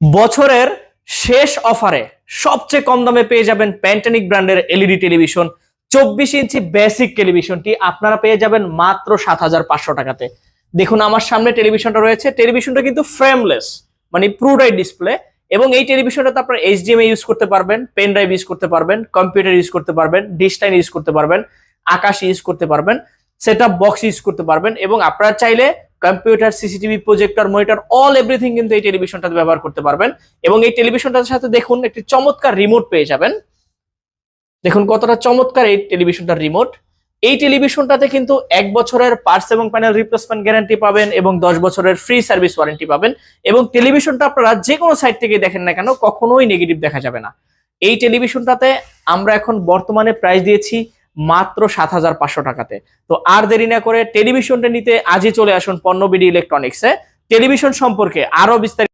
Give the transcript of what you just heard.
বছরের শেষ অফারে সবচেয়ে কম দামে পেয়ে যাবেন প্যান্টানিক ব্র্যান্ডের এলইডি টেলিভিশন 24 ইঞ্চি বেসিক টেলিভিশনটি আপনারা পেয়ে যাবেন মাত্র 7,500 টাকাতে। দেখুন আমার সামনে টেলিভিশনটা রয়েছে, টেলিভিশনটা কিন্তু ফ্রেমলেস, মানে প্রুডাইট ডিসপ্লে, এবং এই টেলিভিশনটাতে আপনারা এইচডিএমআই ইউজ করতে পারবেন, পেন ড্রাইভ ইউজ করতে পারবেন, কম্পিউটার ইউজ করতে পারবেন, ডিশ লাইন ইউজ করতে পারবেন, আকাশ ইউজ করতে পারবেন, সেটআপ বক্স ইউজ করতে পারবেন, এবং আপনারা চাইলে computer, CCTV, projector, monitor, all everything কিন্তু এই টেলিভিশনটাতে ব্যবহার করতে পারবেন। এবং এই টেলিভিশনটার সাথে দেখুন একটি চমৎকার রিমোট পেয়ে যাবেন। দেখুন কতটা চমৎকার এই টেলিভিশনটার রিমোট। এই টেলিভিশনটাতে কিন্তু 1 বছরের পার্টস এবং প্যানেল রিপ্লেসমেন্ট গ্যারান্টি পাবেন এবং 10 বছরের ফ্রি সার্ভিস ওয়ারেন্টি পাবেন। এবং টেলিভিশনটা আপনারা যে কোনো সাইট থেকে দেখেন না কেন কখনোই নেগেটিভ দেখা যাবে না। এই টেলিভিশনটাতে আমরা এখন বর্তমানে প্রাইস দিয়েছি মাত্র 7,500 টাকাতে। তো আর দেরি না করে টেলিভিশনটা নিতে আজই চলে আসুন পণ্যবিডি ইলেকট্রনিক্সে। টেলিভিশন সম্পর্কে আরো বিস্তারিত